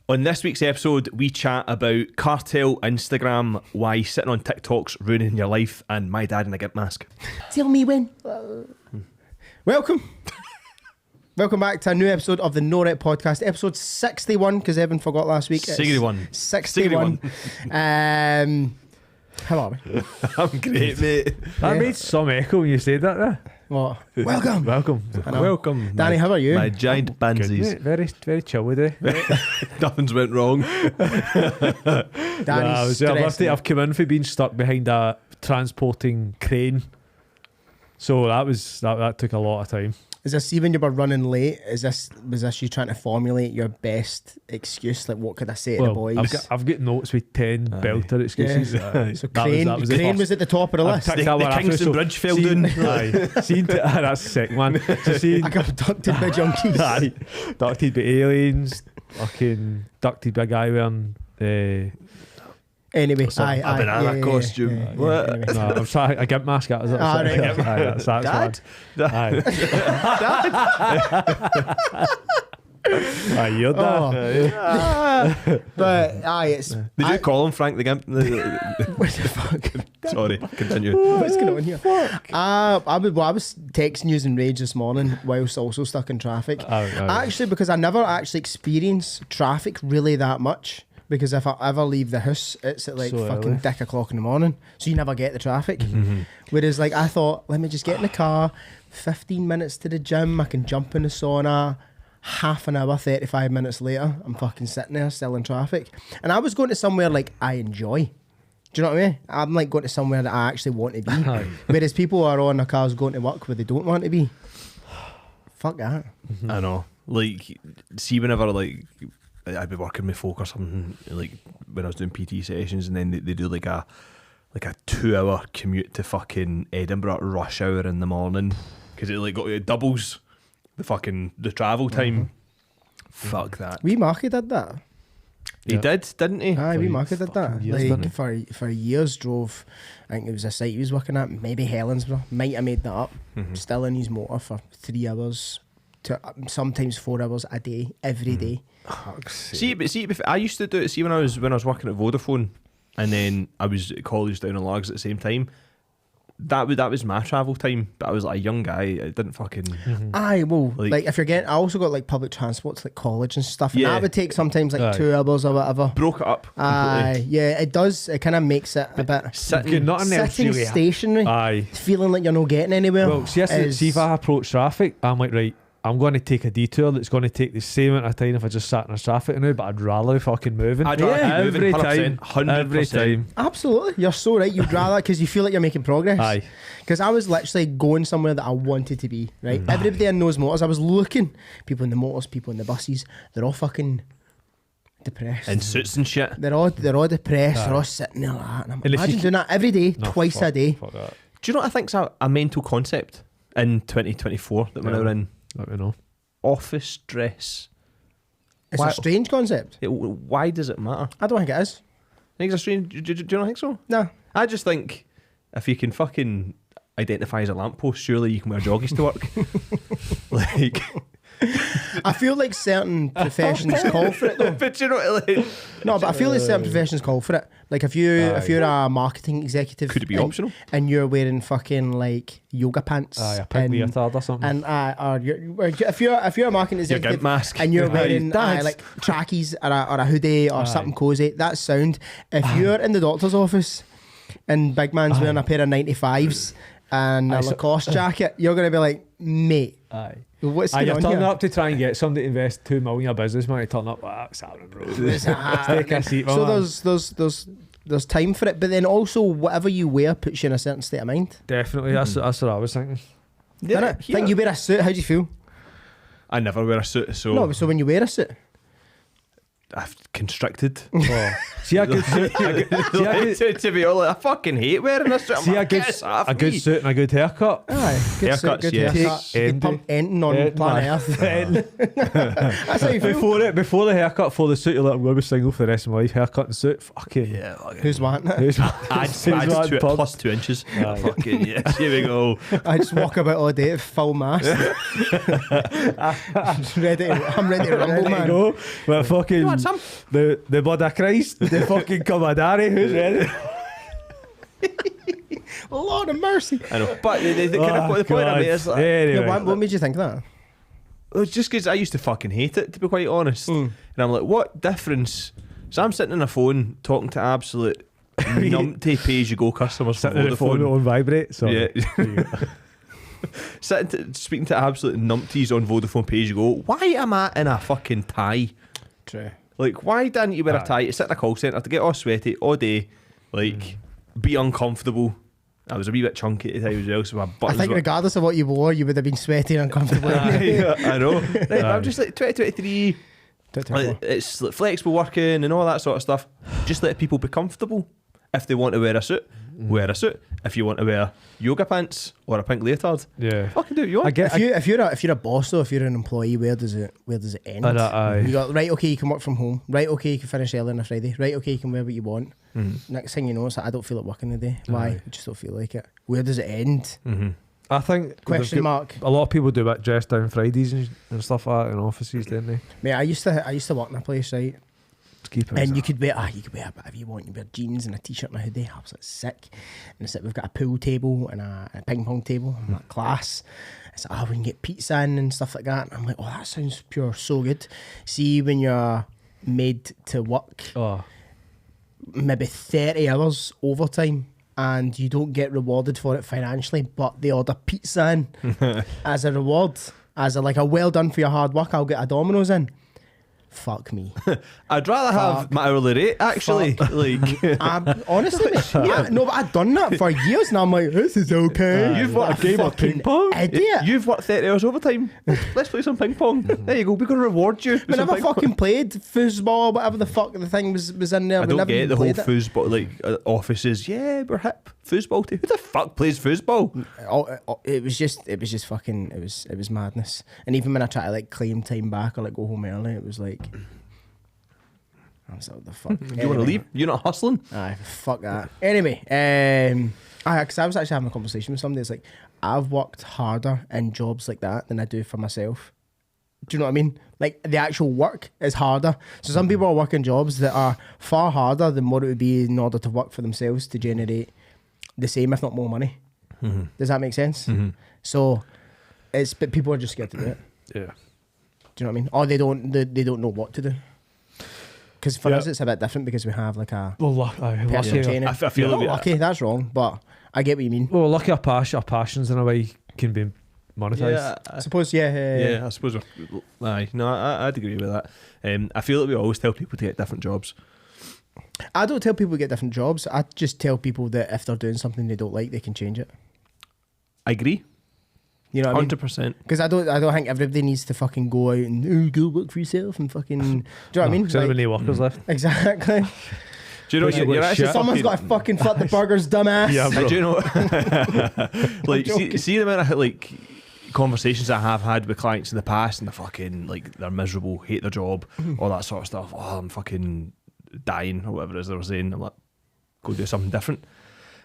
On this week's episode, we chat about Cartel, Instagram, why sitting on TikTok's ruining your life, and my dad in a gimp mask. Tell me when. Welcome back to a new episode of the No Rep Podcast, episode 61, because Evan forgot last week. 61. 61. How are we? I'm great, mate. That made some echo when you said that there. What? Welcome. Welcome. Danny, how are you? My giant bansies. Good, very, very chill with it. Nothing's went wrong. Danny's stressing. I've come in for being stuck behind a transporting crane. So that took a lot of time. Is this, even you were running late, was this you trying to formulate your best excuse? Like, what could I say to the boys? I've got notes with 10 belter excuses. Yeah. So crane was at the top of the list. The Kingston Bridge fell down. That's sick, man. I got abducted by junkies. Abducted by aliens. Fucking abducted by a guy wearing... Anyway, a banana costume. What? Anyway. No, I'm sorry, a gimp mask. That's Dad? You're dad. But it's. Did you call him Frank the Gimp? What the fuck? Sorry, continue. What's going on here? I was texting you in rage this morning whilst also stuck in traffic. Actually, because I never actually experience traffic really that much. Because if I ever leave the house, it's at like so fucking early. Dick o'clock in the morning. So you never get the traffic. Mm-hmm. Whereas like I thought, let me just get in the car, 15 minutes to the gym, I can jump in the sauna, half an hour, 35 minutes later, I'm fucking sitting there still in traffic. And I was going to somewhere like I enjoy. Do you know what I mean? I'm like going to somewhere that I actually want to be. Whereas people are on their cars going to work where they don't want to be. Fuck that. Mm-hmm. I know. Like, see whenever like... I'd be working with folk or something, like when I was doing PT sessions, and then they do like a 2-hour commute to fucking Edinburgh rush hour in the morning, because it doubles the travel time. Fuck that. We Marky did that. He did, didn't he? Aye, we Marky did that. Years, like for years drove. I think it was a site he was working at, maybe Helensburgh. Might have made that up. Mm-hmm. Still in his motor for 3 hours to sometimes 4 hours a day, every day. See, I used to do it. See, when I was working at Vodafone, and then I was at college down in Largs at the same time. That was my travel time, but I was like a young guy. I didn't fucking. Mm-hmm. Aye, well, like if you're getting, I also got like public transport to like college and stuff, and that would take sometimes like 2 hours or whatever. Broke it up completely. Aye, yeah, it does. It kind of makes it a bit sitting stationary. Aye, feeling like you're not getting anywhere. Well, see if I approach traffic, I'm like, right, I'm going to take a detour that's going to take the same amount of time if I just sat in a traffic now, but I'd rather be fucking moving. I'd rather be moving, 100%, 100%. Every time. Absolutely. You're so right. You'd rather, because you feel like you're making progress. Aye. Because I was literally going somewhere that I wanted to be, right? Everybody in those motors, I was looking. People in the motors, people in the buses, they're all fucking depressed. In suits and shit. They're all depressed. They're all sitting there like that. And imagine doing that every day, twice a day. Fuck that. Do you know what I think's a mental concept in 2024 that we're now in? Let me know. Office dress. It's a strange concept. Why does it matter? I don't think it is. I think it's a strange. Do you not think so? No. I just think if you can fucking identify as a lamppost, surely you can wear joggies to work. Like, I feel like certain professions call for it though. But you know, like, no, but I feel like certain professions call for it. Like if you're a marketing executive, could it be optional? And you're wearing fucking like yoga pants, a pink leotard or something, and if you're a marketing executive mask, and you're wearing like trackies or a hoodie or something cozy, that's sound. If you're in the doctor's office and big man's wearing a pair of 95s and a Lacoste jacket, you're gonna be like, mate. Aye. What's going you're on turning here? up to try and get somebody to invest $2 million in your business, man. You turn up, that's happening, bro. Take a seat, so there's time for it, but then also whatever you wear puts you in a certain state of mind. Definitely, that's what I was thinking. Yeah, think you wear a suit, how do you feel? I never wear a suit, so no. So when you wear a suit, constricted. Oh. See a good suit. To be honest, I fucking hate wearing a suit. See a good suit and a good haircut. Aye, good suit, Haircuts, good yes. haircut. You Andy. pump Enton on planet Earth. That's how you feel. Before the haircut, for the suit, you're like, I'm going to be single for the rest of my life. Haircut and suit, fucking. Yeah, fucking. Who's wanting it? Who's Add to it, plus 2 inches. Fucking yes, here we go. I just walk about all day at full mast. I'm ready to rumble, man. Go. But fucking. You want some? The blood of Christ, the fucking Commodore, who's ready? Lord of mercy. I know, but the point I made is like, Anyway. Yeah, what made you think of that? it's just because I used to fucking hate it, to be quite honest. And I'm like, what difference? So I'm sitting on a phone talking to absolute numpty pay-as-you-go customers for Sitting on the phone Vodafone. on vibrate. Sorry. Yeah. Speaking to absolute numpties on Vodafone pay-as-you-go. Why am I in a fucking tie? True. Like, why didn't you wear a tie to sit in a call centre to get all sweaty all day, like, be uncomfortable? I was a wee bit chunky at the time as well, so my I buttons think were... regardless of what you wore, you would have been sweaty and uncomfortable. I know. Right, I'm just like 2023. Don't tell me. Like, it's like flexible working and all that sort of stuff. Just let people be comfortable. If they want to wear a suit, wear a suit. If you want to wear yoga pants or a pink leotard, Yeah. fucking do what you want. I get. If you're a boss though, if you're an employee, where does it end? Aye. You got right, okay, you can work from home. Right, okay, you can finish early on a Friday. Right, okay, you can wear what you want. Next thing you know, it's like, I don't feel like working today. Why? Aye. I just don't feel like it. Where does it end? I think Question mark. a lot of people do it dress down Fridays and stuff like that in offices, don't they? Mate, I used to work in a place, right? To keep it. And you could wear whatever you want. You wear jeans and a t-shirt and a hoodie. I was like sick. And it's like we've got a pool table and a ping pong table. I'm like, class. It's like, we can get pizza in and stuff like that. And I'm like, oh, that sounds pure so good. See, when you're made to work maybe 30 hours overtime and you don't get rewarded for it financially, but they order pizza in as a reward, as a like a well done for your hard work, I'll get a Domino's in. Fuck me. I'd rather have my hourly rate, actually. Like, Honestly, mate, no, but I've done that for years and I'm like, this is okay. You've worked a game of ping pong? Idiot. You've worked 30 hours overtime. Let's play some ping pong. There you go. We're going to reward you. with We some never ping pong. fucking played foosball, whatever the fuck the thing was in there. I We don't never get even the whole played it. foosball, like offices. Yeah, we're hip. Foosball team. Who the fuck plays foosball? It was just fucking, it was madness. And even when I try to like claim time back or like go home early, it was like, I was like, what the fuck? You want to leave? You're not hustling? Aye, fuck that. Anyway, because I was actually having a conversation with somebody. It's like, I've worked harder in jobs like that than I do for myself. Do you know what I mean? Like, the actual work is harder. So some people are working jobs that are far harder than what it would be in order to work for themselves to generate the same, if not more money. Does that make sense? So, but people are just scared to do it. Yeah. Do you know what I mean? Or they don't know what to do. Because for us, it's a bit different because we have like a Well, personal lucky. training. I feel Not like lucky, that's wrong, but I get what you mean. Well, lucky our passions in a way can be monetized. I suppose, yeah. I suppose. Aye, no, I'd agree with that. I feel like we always tell people to get different jobs. I don't tell people to get different jobs. I just tell people that if they're doing something they don't like, they can change it. I agree. You know what I mean? 100%. Because I don't think everybody needs to fucking go out and go work for yourself and fucking. Do you know what I mean? Because there Like, any workers left. Exactly. Do you know Which you're is actually shit. Someone's got to fucking flip the burgers, dumbass. Yeah, bro. Do you know? Like, see the amount of like conversations I have had with clients in the past, and they're fucking like they're miserable, hate their job, all that sort of stuff. Oh, I'm fucking dying or whatever it is they were saying. I'm like, go do something different.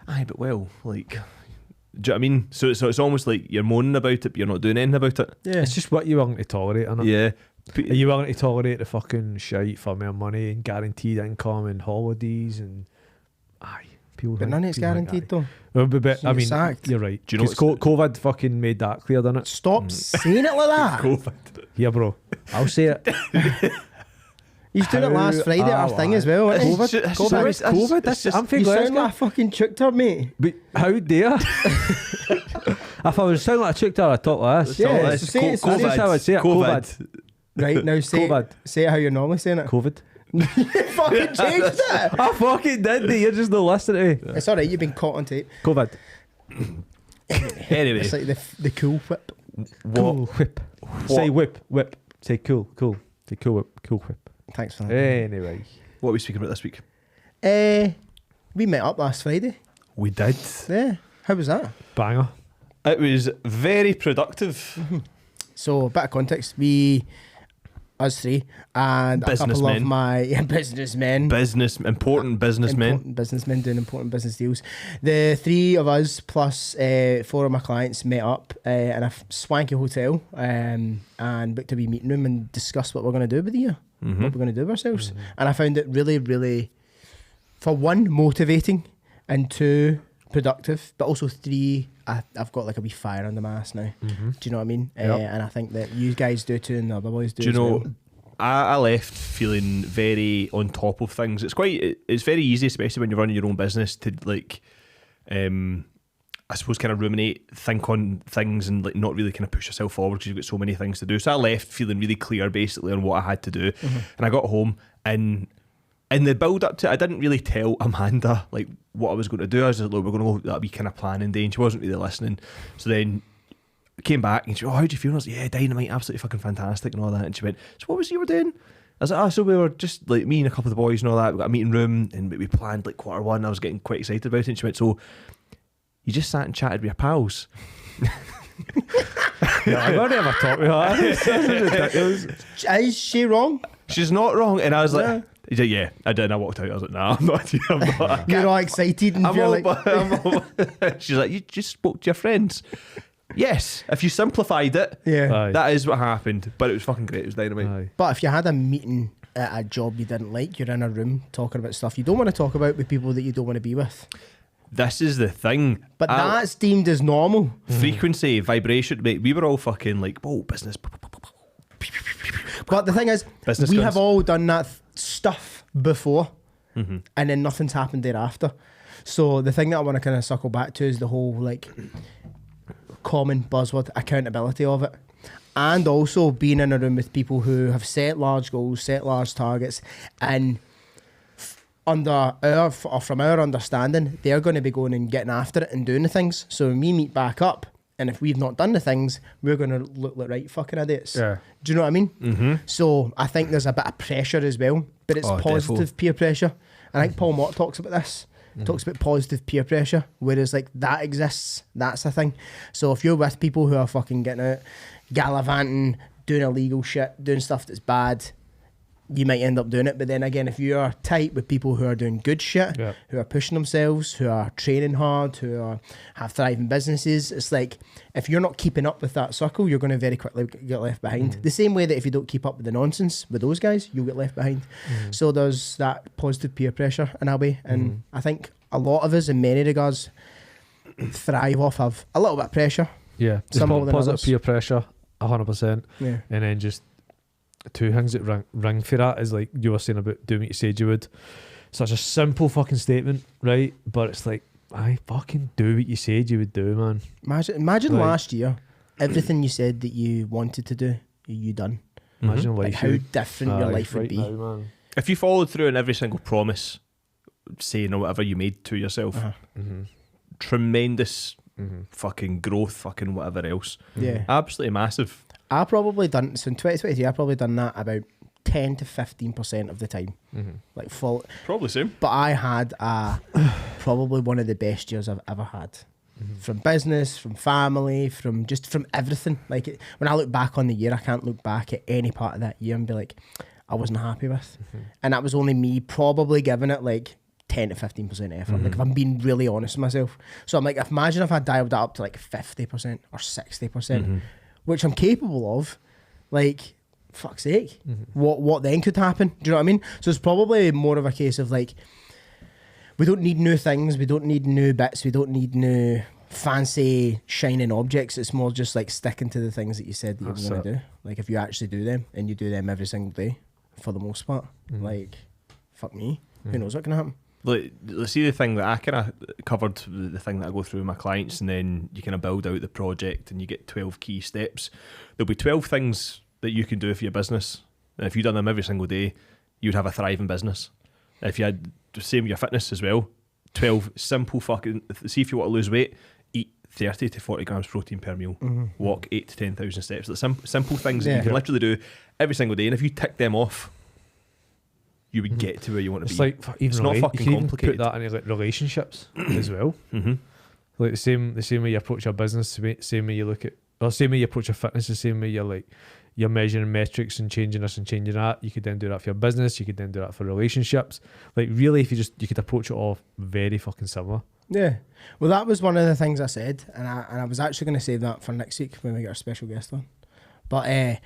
Aye, but well, like, do you know what I mean? So it's almost like you're moaning about it, but you're not doing anything about it. Yeah. It's just what you're willing to tolerate, innit? Yeah. Are you willing to tolerate the fucking shite for more money and guaranteed income and holidays and people? But none of it's guaranteed though. Well, but You I get mean, sacked. you're right. Do you know 'Cause COVID fucking made that clear, didn't it? Stop saying it like that. COVID. Yeah, bro. I'll say it. He's doing it last Friday at our thing as well. isn't he? COVID. I'm You thinking sound like a fucking chuckter, mate. But how dare? If I was sounding like a chick, I'd talk like this. Yeah, It's so say it, That's just how I'd say it. COVID. Right, now say it how you're normally saying it. COVID. You fucking changed it. I fucking did. You're just not listening to me. It's alright, you've been caught on tape. COVID. Anyway, It's like the cool whip. Cool whip. Say whip. Say cool. Say cool whip. Cool whip. Thanks for that. Anyway, What are we speaking about this week? We met up last Friday. We did. Yeah. How was that? banger. It was very productive. So, a bit of context. Us three, and a couple of Businessmen. my businessmen. Important businessmen. Important businessmen doing important business deals. The three of us plus 4 of my clients met up in a swanky hotel and booked a wee meeting room and discussed what we're going to do with the year, what we're going to do with ourselves. And I found it really, really, for one, motivating, and 2, productive, but also 3, I've got like a wee fire under my ass now. Do you know what I mean? Yep. And I think that you guys do too, and the other boys do. Do you as know, well. I left feeling very on top of things. It's very easy, especially when you're running your own business, to like, I suppose, kind of ruminate, think on things, and like not really kind of push yourself forward because you've got so many things to do. So I left feeling really clear, basically, on what I had to do. And I got home, and in the build up to it, I didn't really tell Amanda like what I was going to do. I was just like, look, we're going to go that wee kind of planning day, and she wasn't really listening. So then I came back and she went, oh, how do you feel? And I was like, yeah, dynamite, absolutely fucking fantastic and all that. And she went, so what was it you were doing? I was like, so we were just like, me and a couple of the boys and all that, we got a meeting room and we planned like Q1. I was getting quite excited about it. And she went, so you just sat and chatted with your pals? Yeah, I've already ever talked with her. That's ridiculous. Is she wrong? She's not wrong. And I was like, he's like, yeah, I did. And I walked out. I was like, nah, I'm not. I'm not. You're all excited and you're like, She's like, you just spoke to your friends. Yes, if you simplified it, yeah. Aye. that is what happened. But it was fucking great. It was dynamite. Aye. But if you had a meeting at a job you didn't like, you're in a room talking about stuff you don't want to talk about with people that you don't want to be with. This is the thing. But that's deemed as normal. Frequency, vibration, mate. We were all fucking like, whoa, business. But the thing is, Business we guns. have all done that stuff before, and then nothing's happened thereafter. So the thing that I want to kind of circle back to is the whole like common buzzword accountability of it, and also being in a room with people who have set large goals, set large targets, and from our understanding, they're going to be going and getting after it and doing the things. So when we meet back up, and if we've not done the things, we're going to look like right fucking idiots. Yeah. Do you know what I mean? So I think there's a bit of pressure as well, but it's positive peer pressure. And I think Paul Mott talks about this. He talks about positive peer pressure, whereas like that exists. That's the thing. So if you're with people who are fucking getting out, gallivanting, doing illegal shit, doing stuff that's bad, you might end up doing it. But then again, if you are tight with people who are doing good shit, Yeah. who are pushing themselves, who are training hard, have thriving businesses, it's like if you're not keeping up with that circle, you're going to very quickly get left behind. The same way that if you don't keep up with the nonsense with those guys, you'll get left behind. So there's that positive peer pressure in a way, and I think a lot of us, in many regards, thrive off of a little bit of pressure. Yeah, just Some more than positive others. peer pressure, 100%. Yeah. And then just 2 things that ring for that is like you were saying about doing what you said you would. Such a simple fucking statement, right? But it's like, I fucking do what you said you would do, man. Imagine Like- last year, everything you said that you wanted to do, you done. Imagine Like life. how different your Aye, life would right be. now, man. If you followed through on every single promise, saying or whatever you made to yourself, tremendous fucking growth, fucking whatever else. Yeah. Absolutely massive. I probably done, so in 2023, I probably done that about 10 to 15% of the time. Like full. Probably same. But I had probably one of the best years I've ever had. From business, from family, from everything. Like when I look back on the year, I can't look back at any part of that year and be like, I wasn't happy with. And that was only me probably giving it like 10 to 15% effort. Like if I'm being really honest with myself. So I'm like, imagine if I dialed that up to like 50% or 60%, which I'm capable of, like, fuck's sake, what then could happen? Do you know what I mean? So it's probably more of a case of like, we don't need new things, we don't need new bits, we don't need new fancy shining objects. It's more just like sticking to the things that you said that you were going to do. Like if you actually do them and you do them every single day for the most part, like, fuck me, who knows what can happen? Like, let's see the thing that I kind of covered, the thing that I go through with my clients, and then you kind of build out the project and you get 12 key steps. There'll be 12 things that you can do for your business. And if you done them every single day, you'd have a thriving business. If you had the same with your fitness as well, 12 simple fucking, see if you want to lose weight, eat 30 to 40 grams protein per meal, walk 8 to 10,000 steps. Like simple things that you can literally do every single day. And if you tick them off, you would get to where you want to It's be. like even It's not fucking you can even complicated. put that into like relationships as well. Mm-hmm. Like the same way you approach your business, same way you look at, or same way you approach your fitness, the same way you're measuring metrics and changing this and changing that. You could then do that for your business. You could then do that for relationships. Like really, if you could approach it all very fucking similar. Yeah. Well, that was one of the things I said, and I was actually going to save that for next week when we get our special guest on. But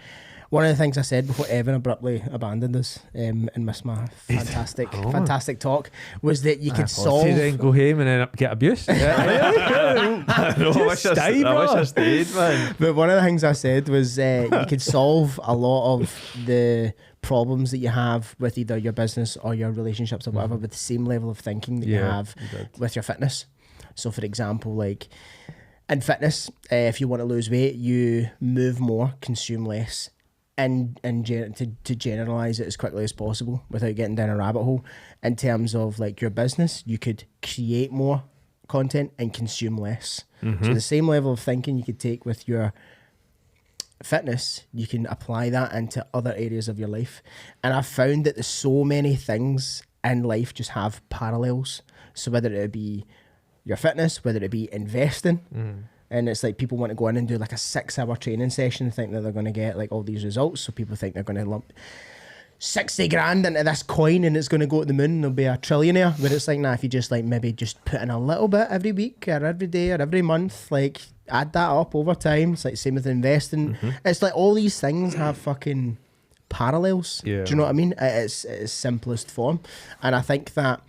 one of the things I said before Evan abruptly abandoned us and missed my fantastic talk was that you could solve. To then go home and then get abused. I wish I stayed, man. But one of the things I said was you could solve a lot of the problems that you have with either your business or your relationships or whatever with the same level of thinking that you have with your fitness. So, for example, like in fitness, if you want to lose weight, you move more, consume less, and to generalize it as quickly as possible without getting down a rabbit hole. In terms of like your business, you could create more content and consume less. Mm-hmm. So the same level of thinking you could take with your fitness, you can apply that into other areas of your life. And I've found that there's so many things in life just have parallels. So whether it be your fitness, whether it be investing, and it's like people want to go in and do like a 6-hour training session and think that they're going to get like all these results. So people think they're going to lump 60 grand into this coin and it's going to go to the moon and they'll be a trillionaire. But it's like, nah, if you just like maybe just put in a little bit every week or every day or every month, like add that up over time. It's like same with investing. It's like all these things have fucking parallels. Yeah. Do you know what I mean? It's simplest form. And I think that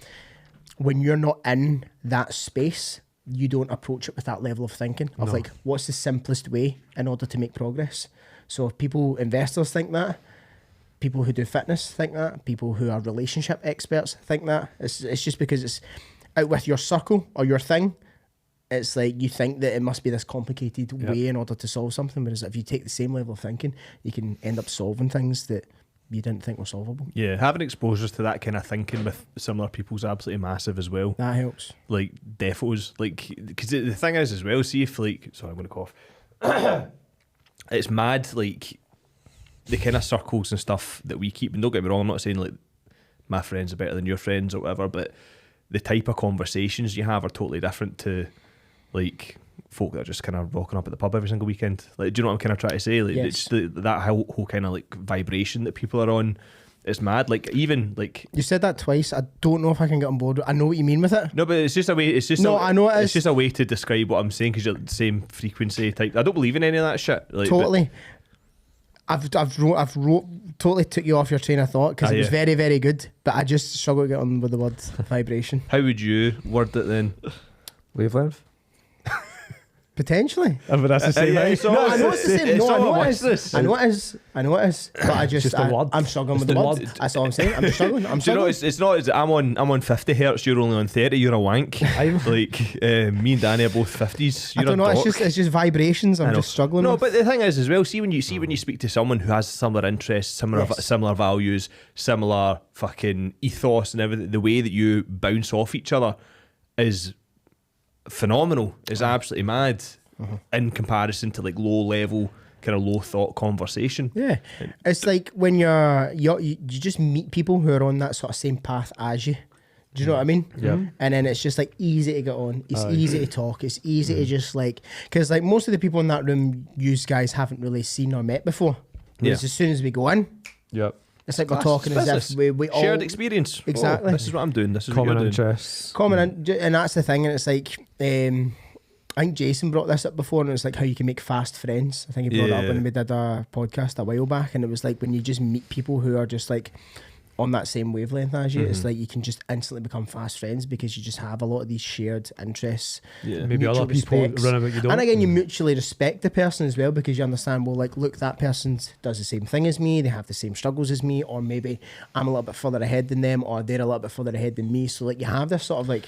when you're not in that space, you don't approach it with that level of thinking of like, what's the simplest way in order to make progress? So if investors think that, people who do fitness think that, people who are relationship experts think that. It's just because it's out with your circle or your thing. It's like you think that it must be this complicated way in order to solve something, whereas if you take the same level of thinking, you can end up solving things that you didn't think were solvable. Yeah, having exposures to that kind of thinking with similar people is absolutely massive as well. That helps. Like defos, like because the thing is as well. See if like, sorry, I'm gonna cough. It's mad, like the kind of circles and stuff that we keep. And don't get me wrong, I'm not saying like my friends are better than your friends or whatever, but the type of conversations you have are totally different to like folk that are just kind of rocking up at the pub every single weekend. Like, do you know what I'm kind of trying to say? Like, yes. it's that whole kind of like vibration that people are on. It's mad. Like, even like you said that twice. I don't know if I can get on board. I know what you mean with it. No, but it's just a way. It's just I know it is. It's just a way to describe what I'm saying because you're the same frequency type. I don't believe in any of that shit. Like, totally. I've totally took you off your train of thought because it was very, very good, but I just struggle to get on with the word vibration. How would you word it then? Wavelength? Potentially. But that's the same. I know it's the same. No, I know it is. I know it is. But I just I'm struggling with the word. That's all I'm saying. I'm struggling. Do you know, it's not. I'm on 50 hertz. You're only on 30. You're a wank. Like me and Danny are both 50s. You're I don't know. It's just vibrations. I'm just struggling. No, with. But the thing is, as well. See when you speak to someone who has similar interests, similar values, similar fucking ethos, and everything, the way that you bounce off each other is phenomenal. Is absolutely mad in comparison to like low level kind of low thought conversation. Yeah, it's like when you just meet people who are on that sort of same path as you. Do you know what I mean? Yeah. And then it's just like easy to get on. It's easy to talk. It's easy to just like, because like most of the people in that room, you guys haven't really seen or met before. Whereas as soon as we go in, it's like we're talking as if we all shared experience. Exactly. This is what I'm doing. This is common what you're interests. and that's the thing. And it's like, I think Jason brought this up before, and it's like how you can make fast friends. I think he brought it up when we did a podcast a while back, and it was like when you just meet people who are just like on that same wavelength as you, it's like you can just instantly become fast friends because you just have a lot of these shared interests. Yeah. Maybe other people run about you don't. And again, you mutually respect the person as well because you understand, well, like, look, that person does the same thing as me, they have the same struggles as me, or maybe I'm a little bit further ahead than them, or they're a little bit further ahead than me. So like you have this sort of like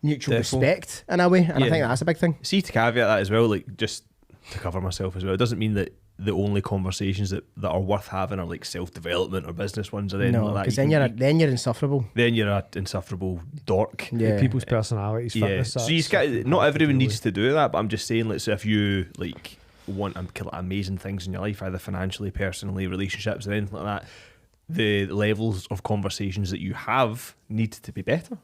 mutual respect in a way, and I think that's a big thing. See, to caveat that as well, like just to cover myself as well, it doesn't mean that the only conversations that are worth having are like self-development or business ones or anything like that. Because then you're insufferable. Then you're an insufferable dork. Yeah. People's personalities. Fitness, so you got, not everyone needs to do that, but I'm just saying, like, so if you like want amazing things in your life, either financially, personally, relationships, or anything like that, the levels of conversations that you have need to be better.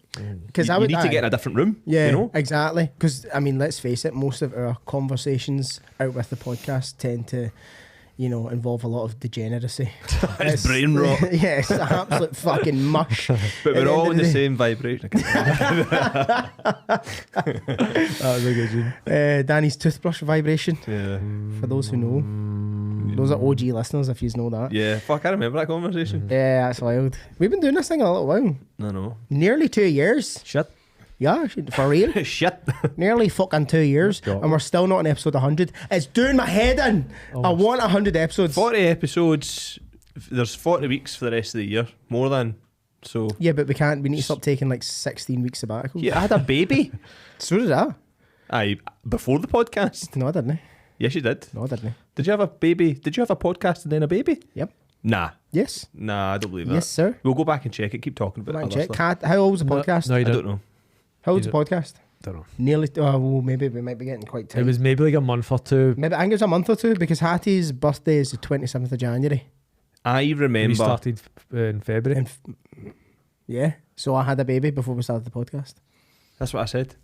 Because You need to get in a different room. Yeah, you know? exactly. Because I mean, let's face it, most of our conversations out with the podcast tend to, involve a lot of degeneracy. It's brain rot. Yeah, it's absolute fucking mush. But we're all in the day. same vibration. That was a good one. Danny's toothbrush vibration. Yeah. For those who know, those are OG listeners. If you know that. Yeah. Fuck, I remember that conversation. Yeah, that's wild. We've been doing this thing a little while. No. Nearly 2 years. Shit. Yeah, for real. Shit. Nearly fucking 2 years. God. And we're still not on episode 100. It's doing my head in. I want 100 episodes. 40 episodes. There's 40 weeks for the rest of the year. More than. So. Yeah, but we need to stop taking like 16 weeks sabbaticals. Yeah, I had a baby. So did I. Aye, before the podcast. No, I didn't. Yes, you did. No, I didn't. Did you have a baby? Did you have a podcast and then a baby? Yep. Nah. Yes. Nah, I don't believe that. Yes, sir. We'll go back and check it. Keep talking about Right, other check. stuff. How old was the No, podcast? no, you I don't. don't know. How old's you the podcast? Don't know. Nearly. Oh, well, maybe we might be getting quite tight. It was maybe like a month or two. Maybe I think it was a month or two because Hattie's birthday is the 27th of January. I remember. We started in February. Yeah. So I had a baby before we started the podcast. That's what I said.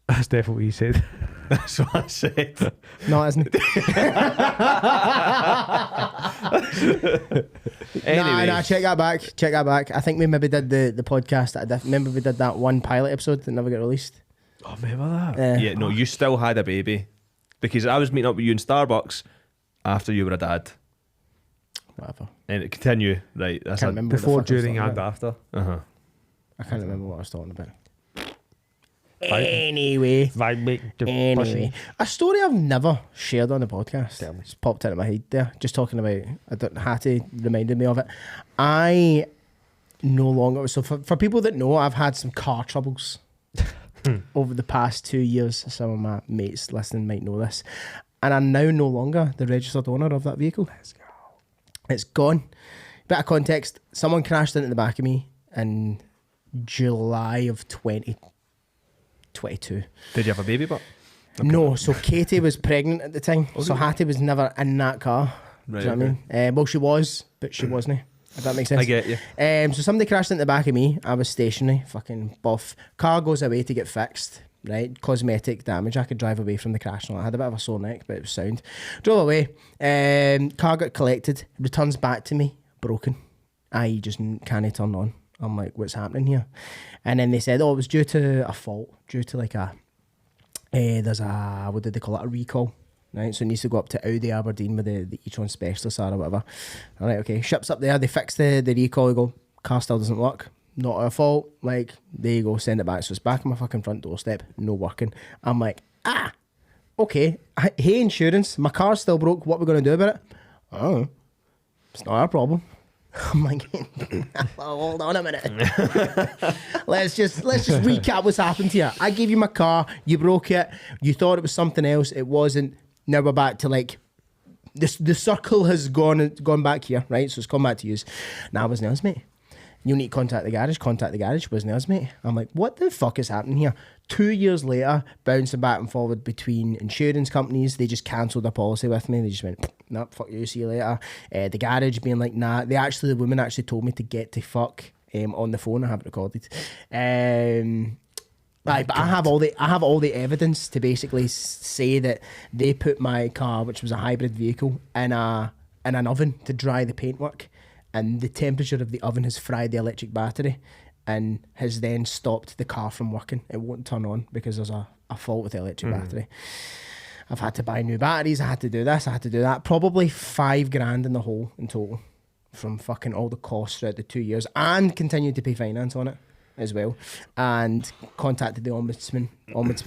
That's definitely what you said. That's what I said. No, it isn't. Anyway. Nah, check that back. Check that back. I think we maybe did the podcast. Remember we did that one pilot episode that never got released. Oh, remember that? Yeah, no, you still had a baby. Because I was meeting up with you in Starbucks after you were a dad. Whatever. And it continue. Right. That's Can't a, remember what the Before, fuck I was during, talking and about. after. uh-huh. I can't remember what I was talking about. Anyway, a story I've never shared on the podcast. It's popped into my head there. Just talking about, Hattie reminded me of it. I no longer, so for people that know, I've had some car troubles over the past 2 years. Some of my mates listening might know this. And I'm now no longer the registered owner of that vehicle. Let's go. It's gone. Bit of context, someone crashed into the back of me in July of 2022. Did you have a baby, but? No, so Katie was pregnant at the time, so Hattie was never in that car. Right, Do you know what I mean? Well, she was, but she wasn't. If that makes sense. I get you. So somebody crashed into the back of me. I was stationary, fucking buff. Car goes away to get fixed, right? Cosmetic damage. I could drive away from the crash. And I had a bit of a sore neck, but it was sound. Drove away. Car got collected. Returns back to me, broken. I just can't turn on. I'm like, what's happening here? And then they said, oh, it was due to a fault, due to like there's a, what did they call it, a recall, right? So it needs to go up to Audi Aberdeen with the e-tron specialist or whatever. All right, okay, ships up there, they fix the recall, they go, car still doesn't work, not our fault, like, there you go, send it back. So it's back on my fucking front doorstep, no working. I'm like, okay, hey insurance, my car's still broke, what are we going to do about it? Oh, it's not our problem. I'm like, hold on a minute. let's just recap what's happened here. I gave you my car, you broke it, you thought it was something else, it wasn't. Now we're back to like the circle has gone back here, right? So it's come back to you. Now wasn't us, mate. You need to contact the garage, wasn't us, mate. I'm like, what the fuck is happening here? 2 years later, bouncing back and forward between insurance companies, they just cancelled their policy with me. They just went, nah, fuck you, see you later. The garage being like, nah. The woman actually told me to get to fuck on the phone. I have it recorded. Right, but I have all the evidence to basically say that they put my car, which was a hybrid vehicle, in an oven to dry the paintwork, and the temperature of the oven has fried the electric battery and has then stopped the car from working. It won't turn on because there's a fault with the electric battery. I've had to buy new batteries, I had to do this, I had to do that. Probably $5,000 in the hole in total from fucking all the costs throughout the 2 years, and continued to pay finance on it as well. And contacted the ombudsman,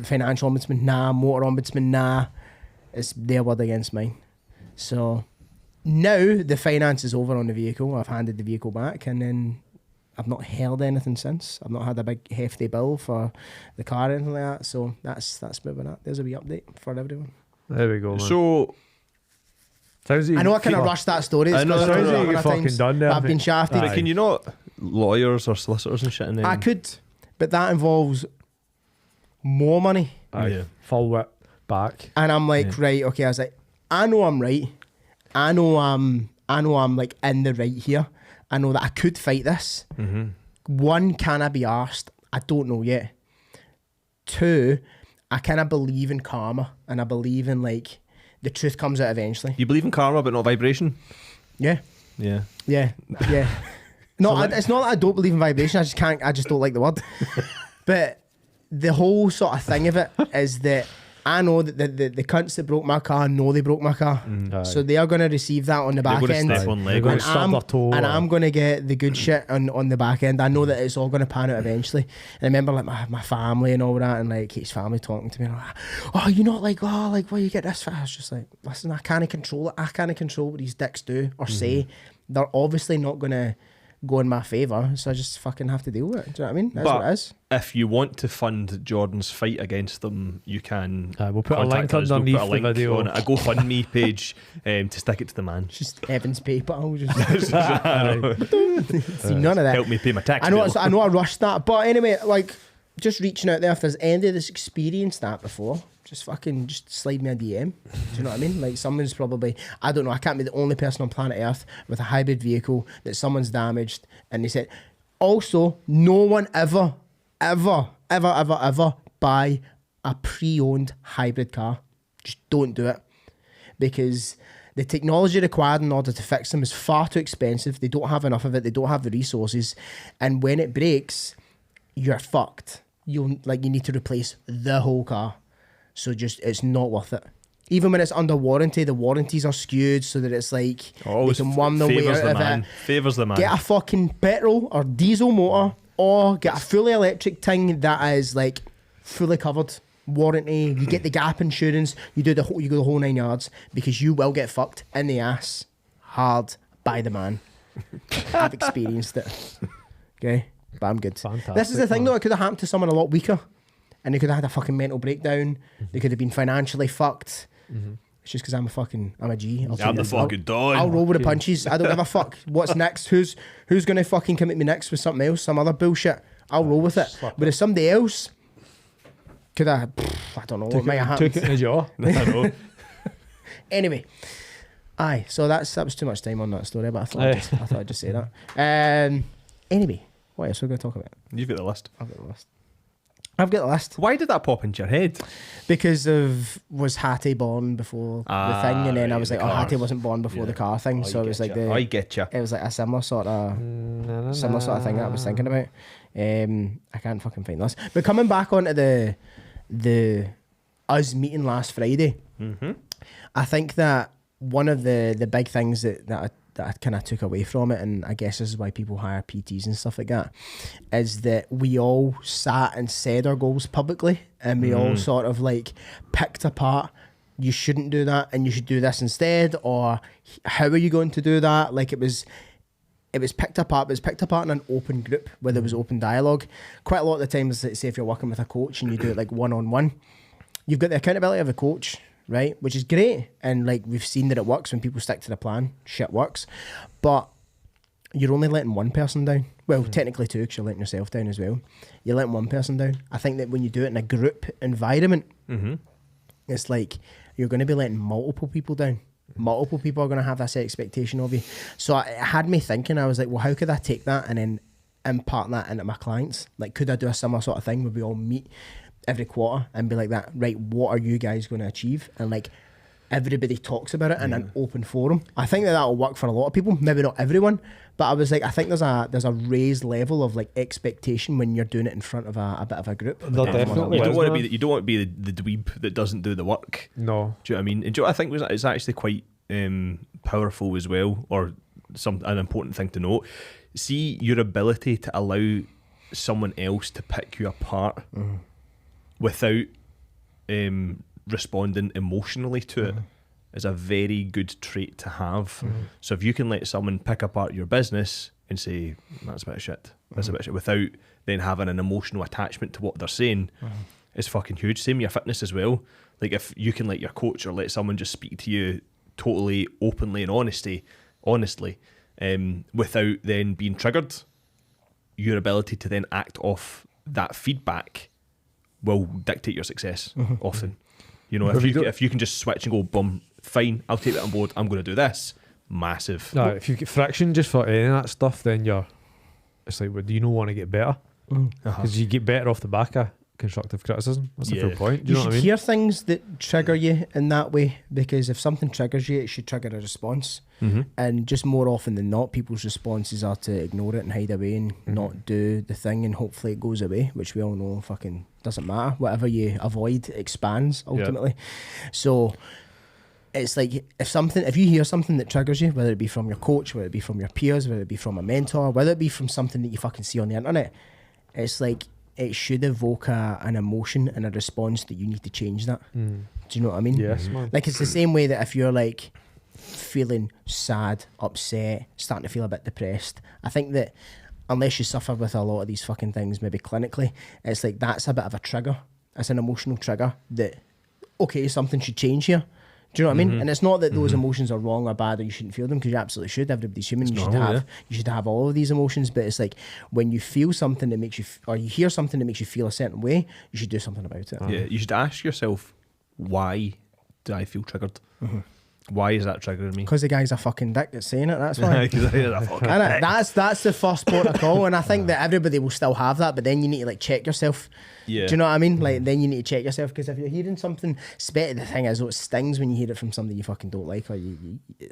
financial ombudsman, nah, motor ombudsman, nah. It's their word against mine. So now the finance is over on the vehicle. I've handed the vehicle back, and then I've not heard anything since. I've not had a big hefty bill for the car or anything like that. So that's where we're at. There's a wee update for everyone. There we go, man. So, Sounds like I know I kind of rushed that story. I know, It's 'cause sounds I've like done you it fucking times, done there, but I've been mate. shafted. but can you not lawyers or solicitors and shit in there? I could, but that involves more money. Yeah. Full whip back. And I'm like, right, okay. I was like, I know I'm right. I know I'm like in the right here. I know that I could fight this. One, can I be arsed? I don't know yet. Two, I kind of believe in karma, and I believe in like the truth comes out eventually. You believe in karma but not vibration? Yeah. Yeah. No, it's not that I don't believe in vibration. I just don't like the word. But the whole sort of thing of it is that I know that the cunts that broke my car know they broke my car. So they are going to receive that on the back end. They're going to stub their toe. And I'm going to get the good shit on the back end. I know that it's all going to pan out eventually. And I remember like my family and all that, and like Kate's family talking to me like, oh, you're not like, oh, like, where you get this from? I was just like, listen, I can't control it. I can't control what these dicks do or say. They're obviously not going to go in my favour, so I just fucking have to deal with it. Do you know what I mean? That's what it is. If you want to fund Jordan's fight against them, you can. We'll put a link underneath the video. On a GoFundMe page to stick it to the man. Just Evan's PayPal. See, none of that. Help me pay my tax. I know I rushed that, but anyway, like just reaching out there. If there's any of this experienced that before, just slide me a DM. Do you know what I mean? Like someone's probably, I don't know, I can't be the only person on planet Earth with a hybrid vehicle that someone's damaged. And they said, also, no one ever buy a pre-owned hybrid car. Just don't do it. Because the technology required in order to fix them is far too expensive. They don't have enough of it. They don't have the resources. And when it breaks, you're fucked. You need to replace the whole car. So it's not worth it. Even when it's under warranty, the warranties are skewed so that it's like they can worm their way out of it. Favours the man. Get a fucking petrol or diesel motor, or get a fully electric thing that is like fully covered. Warranty, you get the gap insurance, you go the whole 9 yards, because you will get fucked in the ass hard by the man. I've experienced it. Okay, but I'm good. Fantastic, this is the thing though, it could have happened to someone a lot weaker. And they could have had a fucking mental breakdown. They could have been financially fucked. It's just because I'm a G. I'm the fucking dog. I'll roll with the punches. I don't give a fuck. What's next? Who's going to fucking come at me next with something else? Some other bullshit. I'll roll with it. But if somebody else could have, I don't know what might have happened. Took it in the jaw. I know. Anyway. Aye, so that was too much time on that story, but I thought I'd just say that. Anyway, what else are we going to talk about? You've got the list. I've got the list. Why did that pop into your head? Because was Hattie born before the thing, and then I was like, Hattie wasn't born before the car thing, so it was like I get you. It was like a similar sort of thing that I was thinking about. I can't fucking find this. But coming back onto the us meeting last Friday, I think that one of the big things that I kind of took away from it, and I guess this is why people hire PTs and stuff like that, is that we all sat and said our goals publicly, and we all sort of like picked apart, you shouldn't do that and you should do this instead, or how are you going to do that? Like it was picked apart, but it was picked apart in an open group where there was open dialogue. Quite a lot of the times, say if you're working with a coach and you do it like one-on-one, you've got the accountability of a coach, right? Which is great. And like we've seen that it works when people stick to the plan. Shit works. But you're only letting one person down. Well, technically two, because you're letting yourself down as well. You're letting one person down. I think that when you do it in a group environment, it's like you're going to be letting multiple people down. Multiple people are going to have this expectation of you. So it had me thinking, I was like, well, how could I take that and then impart that into my clients? Like, could I do a similar sort of thing where we all meet every quarter and be like that, right, what are you guys going to achieve? And like everybody talks about it in an open forum. I think that'll work for a lot of people, maybe not everyone, but I was like, I think there's a raised level of like expectation when you're doing it in front of a bit of a group. Definitely. You don't want to be the dweeb that doesn't do the work. No. Do you know what I mean? And do you know what I think it's actually quite powerful as well, or an important thing to note. See your ability to allow someone else to pick you apart without responding emotionally to it is a very good trait to have. So if you can let someone pick apart your business and say, that's a bit of shit, that's a bit of shit, without then having an emotional attachment to what they're saying, it's fucking huge. Same with your fitness as well. Like if you can let your coach or let someone just speak to you totally openly and honestly, without then being triggered, your ability to then act off that feedback will dictate your success often. You know, if you can just switch and go, boom, fine, I'll take that on board, I'm going to do this, massive. No, if you get friction just for any of that stuff, then it's like, well, do you not want to get better? Because you get better off the back of constructive criticism. That's the full point. Do you know what I mean? Hear things that trigger you in that way, because if something triggers you, it should trigger a response. And just more often than not, people's responses are to ignore it and hide away and not do the thing, and hopefully it goes away, which we all know fucking doesn't matter. Whatever you avoid expands ultimately. So it's like, if you hear something that triggers you, whether it be from your coach, whether it be from your peers, whether it be from a mentor, whether it be from something that you fucking see on the internet, it's like, it should evoke an emotion and a response that you need to change that. Do you know what I mean? Yes, man. Like, it's the same way that if you're like feeling sad, upset, starting to feel a bit depressed, I think that unless you suffer with a lot of these fucking things, maybe clinically, it's like that's a bit of a trigger. It's an emotional trigger that, okay, something should change here. Do you know what I mean? And it's not that those emotions are wrong or bad or you shouldn't feel them, because you absolutely should. Everybody's human. You should have all of these emotions. But it's like, when you feel something that makes you, or you hear something that makes you feel a certain way, you should do something about it. Yeah, you should ask yourself, why do I feel triggered? Why is that triggering me? Because the guy's a fucking dick that's saying it, that's why. Innit? That's the first port of call, and I think that everybody will still have that, but then you need to like check yourself. Yeah. Do you know what I mean? Like, then you need to check yourself, because if you're hearing something, the thing is, it stings when you hear it from somebody you fucking don't like, or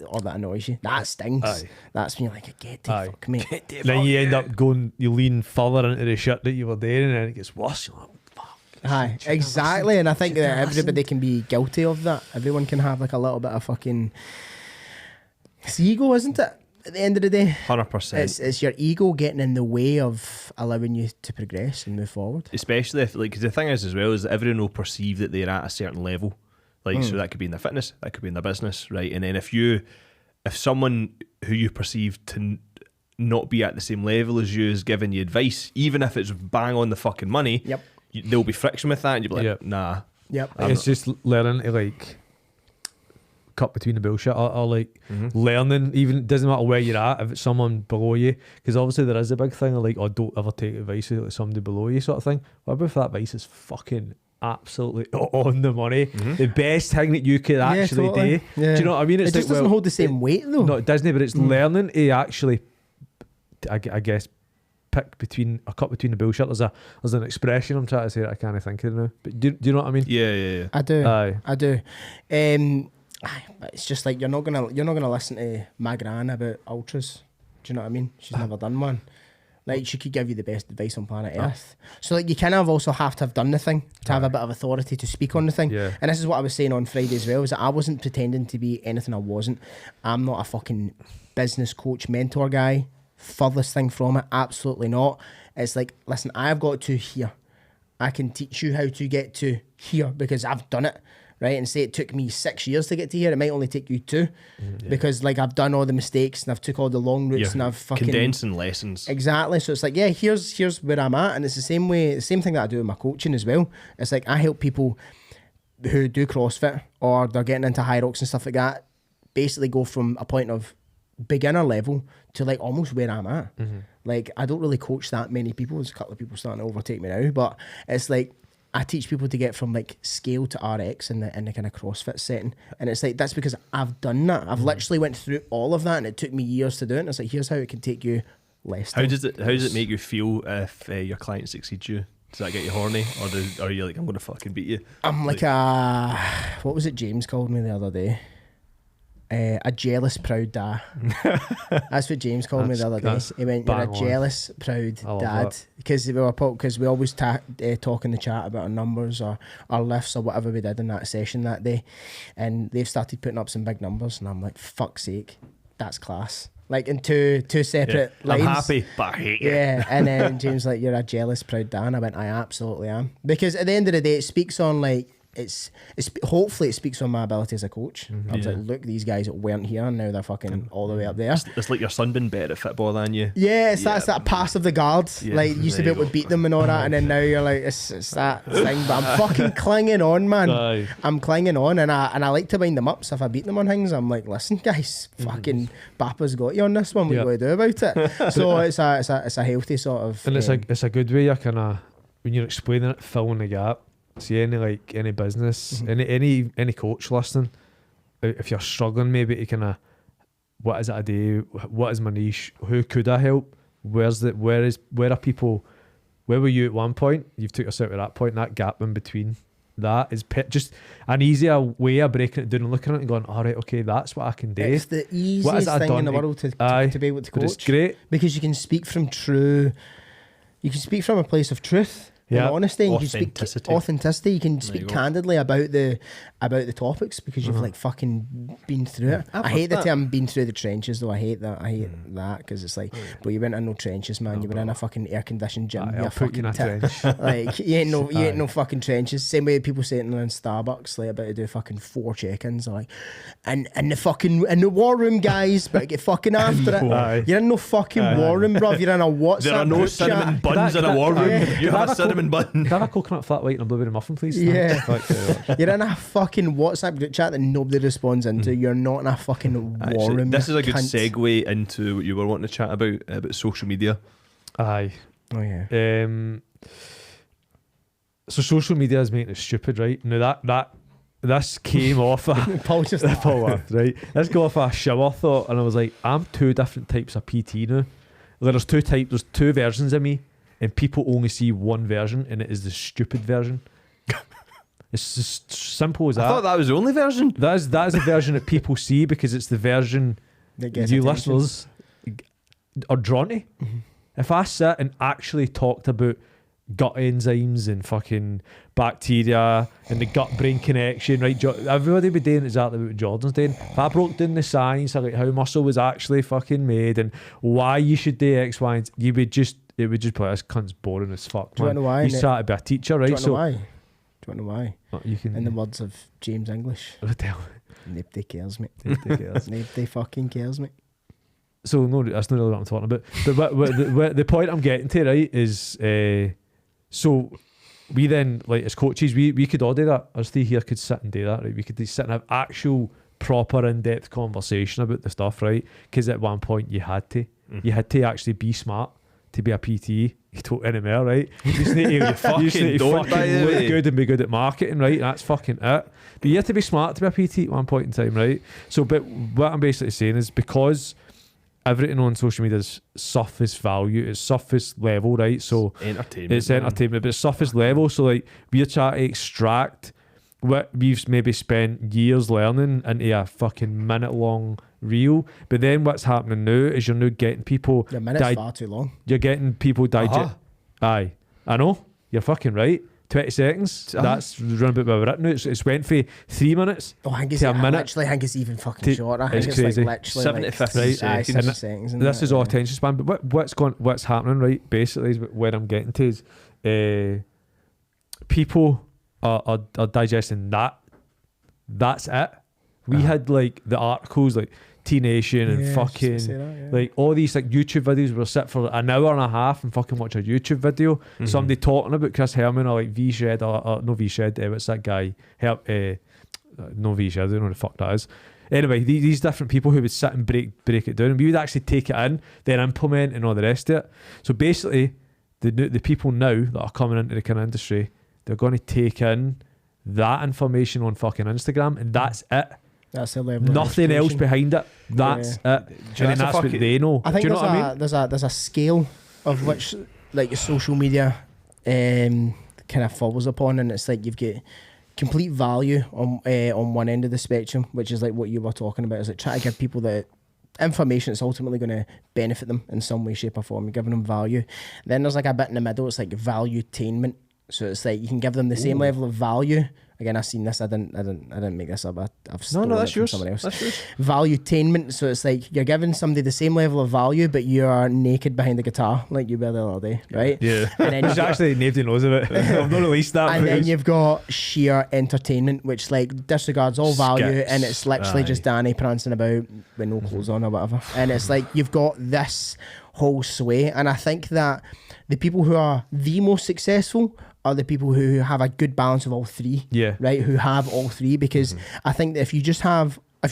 or that annoys you. That stings. Aye. That's when you're like, get the fuck, mate. Then you end up going, you lean further into the shit that you were doing, and then it gets worse. You're like, Aye, exactly. And I think that everybody can be guilty of that. Everyone can have like a little bit of fucking, it's ego, isn't it? At the end of the day, 100%. It's your ego getting in the way of allowing you to progress and move forward. Especially if, like, 'cause the thing is as well, is that everyone will perceive that they're at a certain level. Like, so that could be in their fitness, that could be in their business, right? And then if someone who you perceive to not be at the same level as you is giving you advice, even if it's bang on the fucking money, there'll be friction with that, and you'll be like, nah. It's just learning to like cut between the bullshit, or like learning, even it doesn't matter where you're at, if it's someone below you, because obviously there is a big thing of like, oh, don't ever take advice of like somebody below you sort of thing. What about if that advice is fucking absolutely on the money, the best thing that you could actually do? Do you know what I mean? It just doesn't hold the same weight though. No, it doesn't, but it's learning to actually, I guess, pick between a cut between the bullshit. There's an expression I'm trying to say that I can't think of it now. But do you know what I mean? Yeah. I do. Aye. I do. It's just like you're not gonna listen to my gran about ultras. Do you know what I mean? She's never done one. Like, she could give you the best advice on planet Earth. So like, you kind of also have to have done the thing to have a bit of authority to speak on the thing. Yeah. And this is what I was saying on Friday as well, is that I wasn't pretending to be anything I wasn't. I'm not a fucking business coach, mentor guy. Furthest thing from it, absolutely not. It's like, listen, I've got to here. I can teach you how to get to here because I've done it, right? And say it took me 6 years to get to here, it might only take you 2, because like I've done all the mistakes and I've took all the long routes and I've fucking condensing lessons. Exactly. So it's like, yeah, here's where I'm at, and it's the same thing that I do with my coaching as well. It's like, I help people who do CrossFit or they're getting into high rocks and stuff like that, basically go from a point of beginner level to like almost where I'm at. Like, I don't really coach that many people. There's a couple of people starting to overtake me now, but it's like, I teach people to get from like scale to RX in the kind of CrossFit setting, and it's like, that's because I've done that. I've literally went through all of that, and it took me years to do it. And it's like, here's how it can take you less time. How does it make you feel if your client succeeds you? Does that get you horny, or are you like, I'm gonna fucking beat you? I'm like what was it James called me the other day? A jealous proud dad. That's what James called me the other day. He went, "You're a jealous proud dad," because we always talk in the chat about our numbers or our lifts or whatever we did in that session that day, and they've started putting up some big numbers, and I'm like, fuck's sake, that's class. Like, in two separate lines. I'm happy, but I hate you. Yeah, and then James like, "You're a jealous proud dad." And I went, "I absolutely am," because at the end of the day, it speaks on like. Hopefully it speaks on my ability as a coach. I was like, look, these guys that weren't here and now they're fucking all the way up there. It's like your son been better at football than you. Yeah, it's that pass of the guard. Like, you used to be able to beat them and all that, and then now you're like, it's that thing. But I'm fucking clinging on, man. Aye. I'm clinging on, and I like to wind them up. So if I beat them on things, I'm like, listen, guys, fucking Papa's got you on this one. What you going to do about it? So it's a healthy sort of. And it's a good way you kind of, when you're explaining it, filling the gap. See, any business, any coach listening, if you're struggling maybe to kind of what is it I do? What is my niche? Who could I help? Where are people? Where were you at one point? You've took us out at that point. That gap in between that is just an easier way of breaking it down and looking at it and going, all right, okay, that's what I can do. It's the easiest thing in the world to be able to coach. But it's great because you can speak from a place of truth. Yeah, honesty, and you can speak authenticity. You can speak candidly about the topics because you've like fucking been through it. I hate the term "been through the trenches," though. I hate that. I hate that because it's like, but you went in no trenches, man. You were in a fucking air conditioned gym. I'll put you in a trench. Like you ain't no fucking trenches. Same way people sitting in Starbucks like about to do fucking 4 check-ins, like, and in the war room, guys, but get fucking after it. You're in no fucking war room, bruv. You're in a WhatsApp. There are no cinnamon buns in a war room. You have a cinnamon bun. Can I have a coconut flat white and a blueberry muffin, please? Yeah. You're in a fucking WhatsApp group chat that nobody responds into. You're not in a fucking war room. This is a good segue into what you were wanting to chat about social media. Aye. Oh yeah. So social media is making it stupid, right? Now that this came off Paul just laughed, right? Let's go off a shower thought, and I was like, I'm 2 different types of PT now. There's 2 versions of me. And people only see one version, and it is the stupid version. It's just simple as that. I thought that was the only version. That is a version that people see because it's the version that gets you attention. Listeners are drawn to. Mm-hmm. If I sit and actually talked about gut enzymes and fucking bacteria and the gut-brain connection, right? Everybody would be doing exactly what Jordan's doing. If I broke down the science of like how muscle was actually fucking made and why you should do X, Y, and Z, it would just put this cunt's boring as fuck. Do you want to know why? He's trying to be a teacher, right? Do you want to know why? You can. In the words of James English, nobody cares, mate. Nobody fucking cares, mate. So no, that's not really what I'm talking about. But the point I'm getting to, right, is so we then, like, as coaches, we could all do that. Us 3 here could sit and do that, right? We could sit and have actual proper in-depth conversation about the stuff, right? Because at one point you had to actually be smart to be a PT. You don't anymore, right? You just need to, fucking look good and be good at marketing, right? And that's fucking it. But you have to be smart to be a PT at one point in time, right? So, but what I'm basically saying is because everything on social media is surface value, it's surface level, right? So it's entertainment, but it's surface level. So like we're trying to extract what we've maybe spent years learning into a fucking minute-long reel. But then what's happening now is you're now getting people... Your minute's far too long. You're getting people digest... Aye. I know. You're fucking right. 20 seconds. That's run about where we're at now. It's went for 3 minutes to a minute. Actually, I think it's even fucking shorter. I think it's crazy. Like literally 70 to 50 seconds. This is all attention span. But what's happening, right, basically, is where I'm getting to is people are digesting that. That's it. We had like the articles like T-Nation and fucking like all these like YouTube videos where we sit for an hour and a half and fucking watch a YouTube video. Somebody talking about Chris Herman or like V-Shed or no V-Shed, what's that guy? No V-Shed, I don't know what the fuck that is. Anyway, these different people who would sit and break it down, and we would actually take it in, then implement and all the rest of it. So basically, the people now that are coming into the kind of industry, they're going to take in that information on fucking Instagram, and that's it. That's the level. Nothing else behind it. That's it. And then that's what they know. I think do you know what I mean? There's a scale of which like your social media kind of falls upon, and it's like you've got complete value on one end of the spectrum, which is like what you were talking about, is like try to give people the information that's ultimately going to benefit them in some way, shape or form. You're giving them value. Then there's like a bit in the middle, it's like valuetainment. So it's like you can give them the same level of value. Again, I've seen this. I didn't make this up. I've stolen it from someone else. That's yours. Valuetainment. So it's like you're giving somebody the same level of value, but you are naked behind the guitar, like you were the other day, right? Yeah. And then actually nobody knows of it. I've not released that. And then you've got sheer entertainment, which like disregards all value, and it's literally just Danny prancing about with no clothes on or whatever. And it's like you've got this whole sway, and I think that the people who are the most successful are the people who have a good balance of all three. Yeah. Right? Who have all three, because I think that if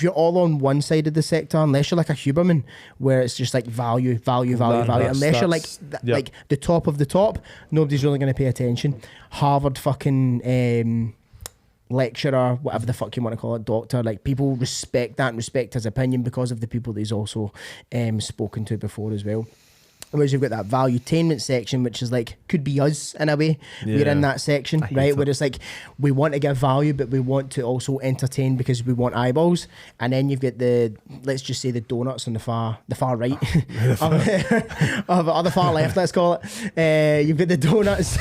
you're all on one side of the sector, unless you're like a Huberman, where it's just like value, unless you're like like the top of the top, nobody's really going to pay attention. Harvard fucking lecturer, whatever the fuck you want to call it, doctor, like people respect that and respect his opinion because of the people that he's also spoken to before as well. Whereas you've got that valuetainment section, which is like, could be us in a way. Yeah. We're in that section, right? it. Where it's like, we want to give value, but we want to also entertain because we want eyeballs. And then you've got the, let's just say the donuts on the far right, or the far left, let's call it. You've got the donuts.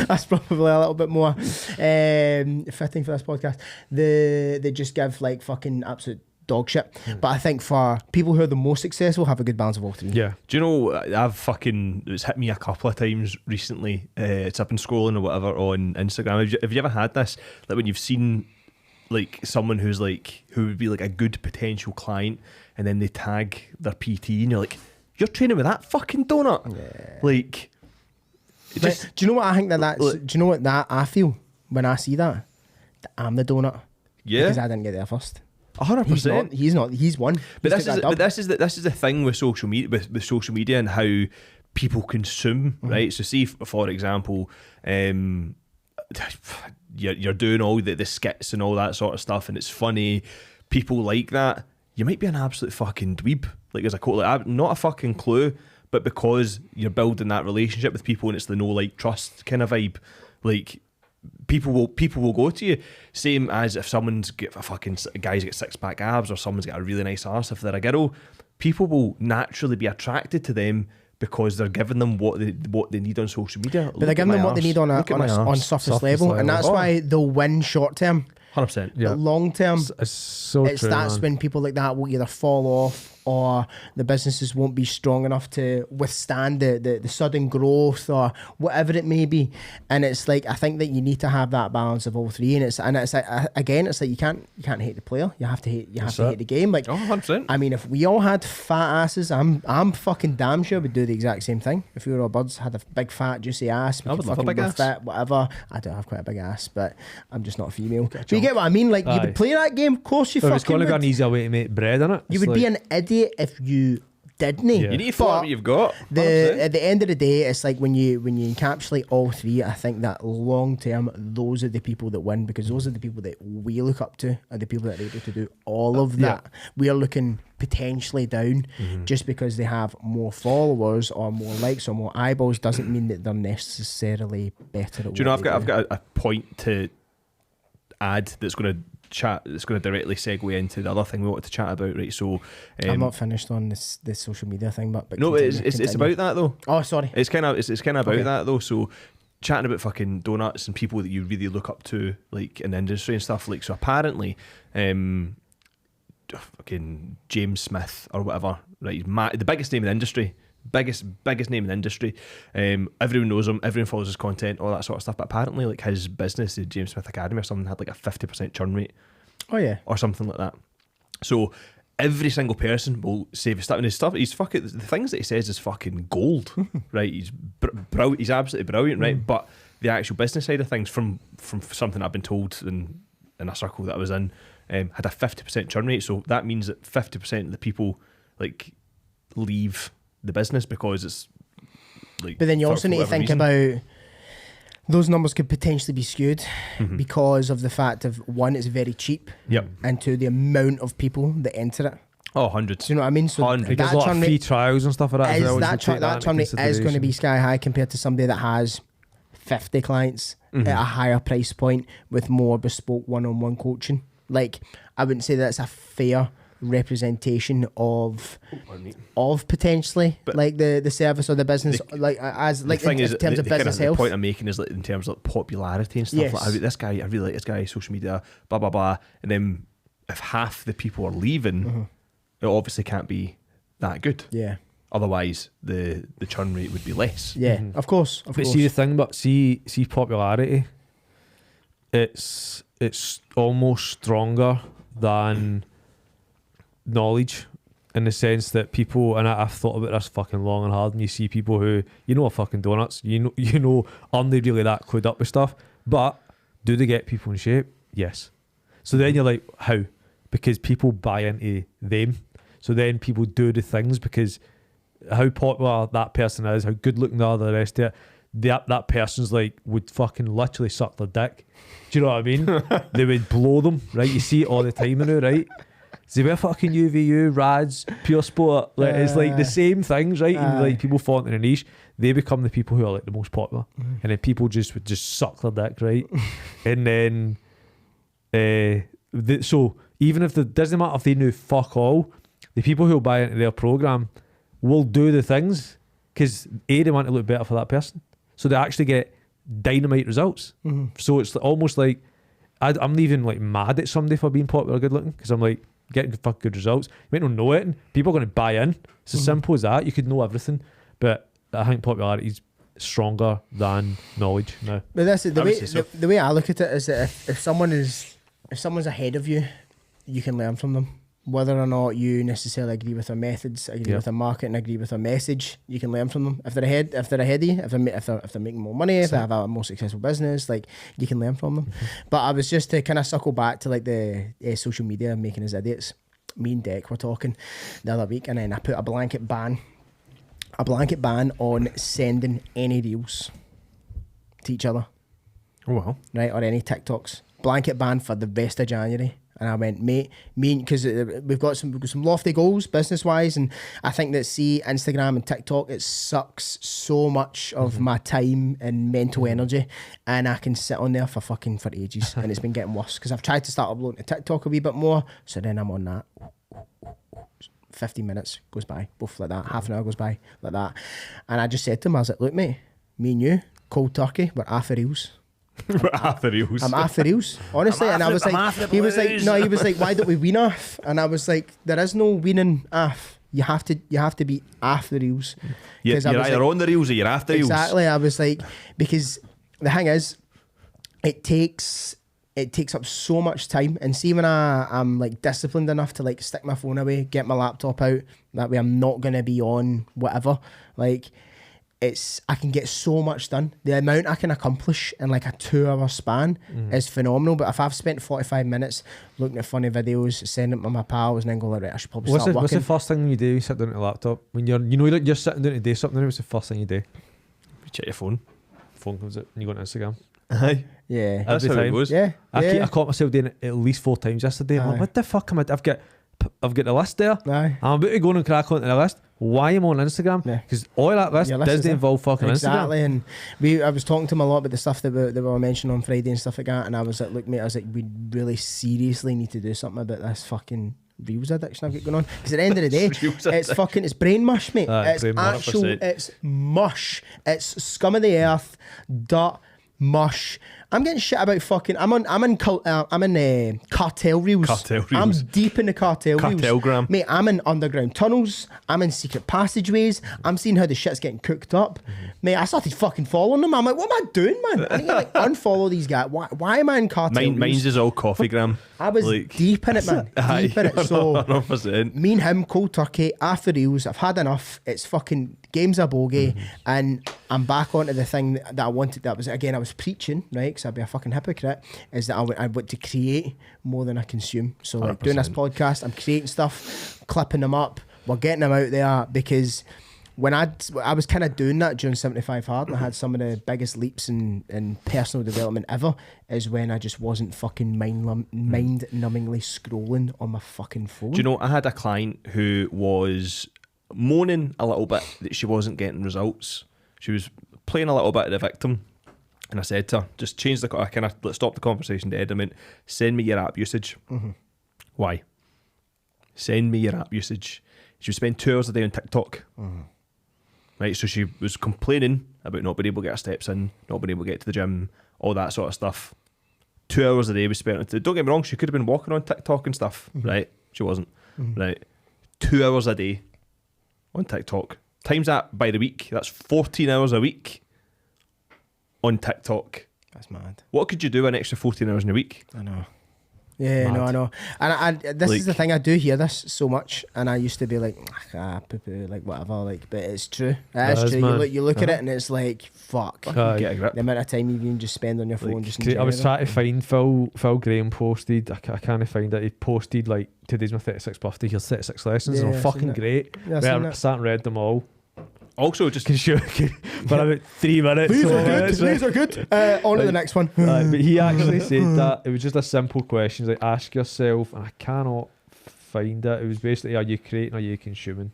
That's probably a little bit more fitting for this podcast. They just give like fucking absolute dog shit. But I think for people who are the most successful, have a good balance of all three. Yeah. Do you know, it's hit me a couple of times recently. It's up and scrolling or whatever on Instagram. Have you ever had this? Like when you've seen like someone who would be like a good potential client, and then they tag their PT, and you're like, you're training with that fucking donut. Yeah. Like, do you know what I think do you know what that I feel when I see that? That I'm the donut. Yeah. Because I didn't get there first. 100%. He's not. He's won. But this is the thing with social media, with social media and how people consume, right? So, see, for example, you're doing all the skits and all that sort of stuff, and it's funny. People like that. You might be an absolute fucking dweeb. Like, there's a quote, like, I've not a fucking clue, but because you're building that relationship with people, and it's the no like trust kind of vibe, like. People will go to you. Same as if someone's got a fucking guy's got 6-pack abs, or someone's got a really nice arse. If they're a girl, people will naturally be attracted to them because they're giving them what they need on social media. But they're giving them what they need on surface level, and that's why they'll win short term. 100%. Yeah. But long term, that's when people like that will either fall off, or the businesses won't be strong enough to withstand the sudden growth or whatever it may be. And it's like, I think that you need to have that balance of all three. And it's like, again, it's like you can't hate the player. You have to hate the game. Like, 100%. I mean, if we all had fat asses, I'm fucking damn sure we'd do the exact same thing. If we were all birds, had a big fat juicy ass, I would love a big ass. Fit, whatever. I don't have quite a big ass, but I'm just not a female. But you get what I mean? Like, you would play that game. Of course you fucking would. It's going to be an easier way to make bread, isn't it? You would be an idiot if you didn't. Yeah. You need to follow what you've got. At the end of the day, it's like when you encapsulate all three, I think that long term, those are the people that win, because those are the people that we look up to, and the people that are able to do all of that. We are looking potentially down just because they have more followers or more likes or more eyeballs doesn't mean that they're necessarily better at. Do you know, I've got a point to add that's going to directly segue into the other thing we wanted to chat about, right? So I'm not finished on this social media thing, but no, it's about that though. Oh, sorry. It's kind of about that though. So chatting about fucking donuts and people that you really look up to, like in the industry and stuff. Like, so apparently, fucking James Smith or whatever, right? He's the biggest name in the industry. Biggest name in the industry. Everyone knows him, everyone follows his content, all that sort of stuff. But apparently, like, his business, the James Smith Academy or something, had like a 50% churn rate. Oh yeah, or something like that. So every single person will say his stuff, and his stuff, he's fucking, the things that he says is fucking gold, right? He's he's absolutely brilliant, right? But the actual business side of things, from something I've been told in a circle that I was in, had a 50% churn rate. So that means that 50% of the people like leave the business because it's like. But then you also need to think about those numbers could potentially be skewed because of the fact of, one, it's very cheap, and two, the amount of people that enter it. Oh, hundreds. Do you know what I mean? So hundreds. There's a lot of free trials and stuff like that. That churn rate is going to be sky high compared to somebody that has 50 clients at a higher price point with more bespoke one-on-one coaching. Like, I wouldn't say that's a fair representation of potentially, but like the service or the business, in terms of business health. The point I'm making is like in terms of popularity and stuff. Yes. Like, I really like this guy, social media, blah blah blah. And then if half the people are leaving, it obviously can't be that good. Yeah. Otherwise, the churn rate would be less. Yeah, of course. But see the thing, but see popularity. It's almost stronger than knowledge, in the sense that people, and I've thought about this fucking long and hard, and you see people who, are fucking donuts, aren't they really that clued up with stuff? But do they get people in shape? Yes. So then you're like, how? Because people buy into them. So then people do the things because how popular that person is, how good looking they are, the rest of it, that person's like would fucking literally suck their dick. Do you know what I mean? They would blow them, right? You see it all the time now, right? They wear fucking UVU, Rads, Pure Sport. Like, it's like the same things, right? And like people fall into a niche. They become the people who are like the most popular, and then people would just suck their dick, right? And then, so even if it doesn't matter if they knew fuck all, the people who will buy into their program will do the things because they want to look better for that person, so they actually get dynamite results. So it's almost like I'm even like mad at somebody for being popular, good looking, because I'm like getting good results. You might not know it, and people are going to buy in. It's as simple as that. You could know everything, but I think popularity is stronger than knowledge now. But that's it. The way I look at it is that if someone's ahead of you, you can learn from them. Whether or not you necessarily agree with their methods, agree with their marketing, agree with their message, you can learn from them. If they're ahead of you, if they're making more money, if they have a more successful business, like, you can learn from them. But I was just to kind of circle back to like the social media making us idiots. Me and Dec were talking the other week, and then I put a blanket ban on sending any reels to each other. Oh wow! Right, or any TikToks. Blanket ban for the rest of January. And I went, mate, because we've got some lofty goals business wise, and I think that Instagram and TikTok, it sucks so much of my time and mental energy, and I can sit on there for ages, and it's been getting worse because I've tried to start uploading to TikTok a wee bit more, so then I'm on that. 15 minutes goes by, both like that, half an hour goes by like that, and I just said to him, I was like, look, mate, me and you, cold turkey, we're half the reels. I'm half the reels, honestly. And I was like, he was like, why don't we win off? And I was like, there is no winning off. You have to be off the reels. You're either on the reels or you're off the reels. Exactly. I was like, because the thing is, it takes up so much time. And see, when I'm like disciplined enough to like stick my phone away, get my laptop out, that way I'm not gonna be on whatever. Like, I can get so much done. The amount I can accomplish in like a 2-hour span is phenomenal. But if I've spent 45 minutes looking at funny videos, sending them to my pals, and then go like, right, I should probably start working. What's the first thing you do? You sit down at the laptop when you're sitting down to do something. What's the first thing you do? You check your phone. Phone comes out and you go on Instagram. Aye. Yeah, that's how it goes. Yeah, I caught myself doing it at least 4 times yesterday. I'm like, what the fuck am I? I've got the list there. Aye. I'm about to go and crack onto the list. Why am I on Instagram? Because all that list doesn't involve fucking exactly. Instagram. And I was talking to him a lot about the stuff that we were mentioning on Friday and stuff like that. And I was like, look, mate, we really seriously need to do something about this fucking reels addiction I've got going on. Because at the end of the day, it's brain mush, mate. It's actual, 100%. It's mush. It's scum of the earth, dirt, mush. I'm getting shit about fucking. I'm in cartel reels. Cartel reels. I'm deep in the cartel reels. Cartelgram. Mate, I'm in underground tunnels. I'm in secret passageways. I'm seeing how the shit's getting cooked up. Mate, I started fucking following them. I'm like, what am I doing, man? I need to like unfollow these guys. Why am I in cartel reels? Mine's is all coffeegram. I was deep in it, man. Deep in it. So 100%. Me and him, cold turkey, after reels. I've had enough. It's fucking game's a bogey, and I'm back onto the thing that I wanted. That was, again, I was preaching, right? Because I'd be a fucking hypocrite. Is that I want to create more than I consume. So like 100%. Doing this podcast, I'm creating stuff, clipping them up. We're getting them out there because when I was kind of doing that during 75 Hard, and I had some of the biggest leaps in personal development ever, is when I just wasn't fucking mind-numbingly scrolling on my fucking phone. Do you know, I had a client who was moaning a little bit that she wasn't getting results. She was playing a little bit of the victim. And I said to her, just change let's stop the conversation dead. I meant, send me your app usage. Why? Send me your app usage. She would spend 2 hours a day on TikTok. Right, so she was complaining about not being able to get her steps in, not being able to get to the gym, all that sort of stuff. 2 hours a day was spent on. Don't get me wrong, she could have been walking on TikTok and stuff, right? She wasn't. Right, 2 hours a day on TikTok. Times that by the week, that's 14 hours a week on TikTok. That's mad. What could you do an extra 14 hours in a week? I know. Yeah, mad. No, I know. And this is the thing, I do hear this so much, and I used to be like, poo-poo, like whatever, like, but it's true. It is true. You look at it and it's like, fuck. Get a grip. The amount of time you can just spend on your phone. Just I was trying to find Phil Graham posted, I can't find it, he posted like, today's my 36th birthday, here's 36 lessons, and I'm fucking great. I sat and read them all. Also, just can show for about 3 minutes. These are good. These are good. On to the next one. But he actually said that it was just a simple question. Like, ask yourself, and I cannot find it. It was basically, are you creating or are you consuming?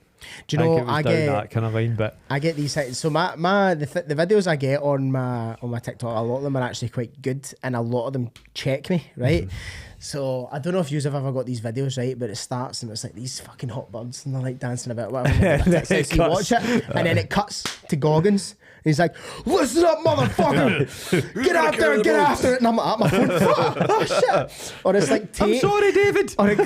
Do you know, I get that kind of line, but I get these. So the videos I get on my TikTok, a lot of them are actually quite good, and a lot of them check me, right? So I don't know if you've ever got these videos, right? But it starts and it's like these fucking hot birds and they're like dancing about whatever. So you watch it, and then it cuts to Goggins. And he's like, "Listen up, motherfucker! Get out there and get after it!" And I'm at my phone. Oh shit! Or it's like Tate. I'm sorry, David. Or it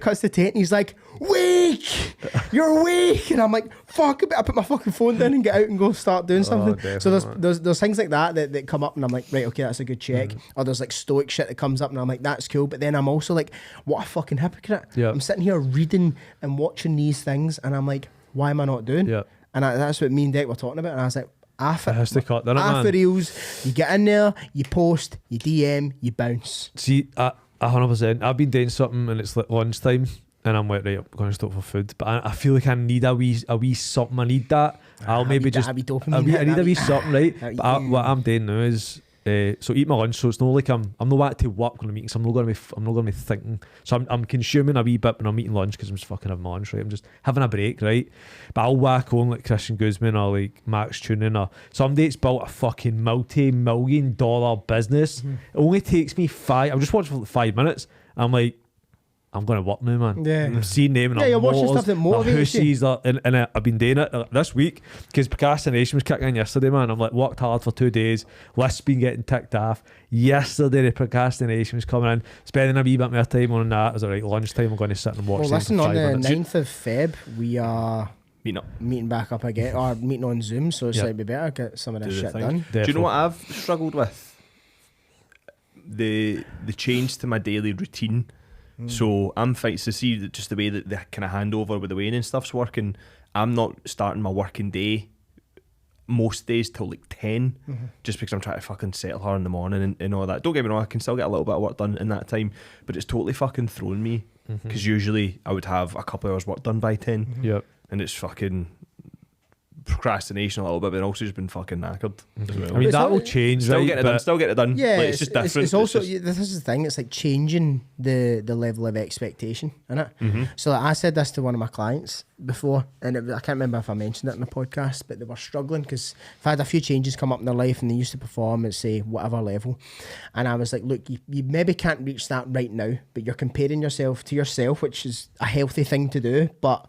cuts to Tate, and he's like, "Weak! You're weak!" And I'm like, "Fuck!" I put my fucking phone down and get out and go start doing something. So there's things like that come up, and I'm like, right, okay, that's a good check. Or there's like stoic shit that comes up, and I'm like, that's cool. But then I'm also like, what a fucking hypocrite! Yeah. I'm sitting here reading and watching these things, and I'm like, why am I not doing? Yeah. And that's what me and Deck were talking about, and I was like, it has to cut, doesn't it, man? after reels, you get in there, you post, you DM, you bounce. See, 100%. I've been doing something and it's like lunchtime, and I'm like, right, I'm going to stop for food. But I feel like I need a wee something. I need that. I'll maybe just. I need a wee something, right? But what I'm doing now is. So eat my lunch, so it's not like I'm not back to work when I'm eating, so I'm not going to be thinking. So I'm consuming a wee bit when I'm eating lunch because I'm just fucking having my lunch, right? I'm just having a break, right? But I'll whack on like Christian Guzman or like Max Tuning or somebody that's built a fucking multi-million-dollar business. It only takes me I'm just watching for like 5 minutes. I'm like, I'm going to work now, man. Yeah. I'm seeing them and you're watching stuff that motivates you. And I've been doing it this week because procrastination was kicking in yesterday, man. I'm like, worked hard for 2 days. List's been getting ticked off. Yesterday, the procrastination was coming in. Spending a wee bit more time on that. I was like, lunchtime, I'm going to sit and watch. Well, listen, for on 5 the minutes. 9th of Feb, we are meeting back up again, or meeting on Zoom, so it's like we better get some of this shit done. Do you know what I've struggled with? The change to my daily routine. So I'm fighting to see that just the way that the kind of handover with the weighing and stuff's working. I'm not starting my working day most days till like 10, just because I'm trying to fucking settle her in the morning and all that. Don't get me wrong, I can still get a little bit of work done in that time, but it's totally fucking thrown me because usually I would have a couple of hours work done by 10. Yep. And it's fucking procrastination a little bit, but also just been fucking knackered as well. I mean, that will change, still right? get it done. Still get it done. Yeah, like, it's just different. It's also just, this is the thing. It's like changing the level of expectation, isn't it? So like, I said this to one of my clients before, and I can't remember if I mentioned it in the podcast, but they were struggling because I've had a few changes come up in their life, and they used to perform at say whatever level, and I was like, look, you maybe can't reach that right now, but you're comparing yourself to yourself, which is a healthy thing to do, but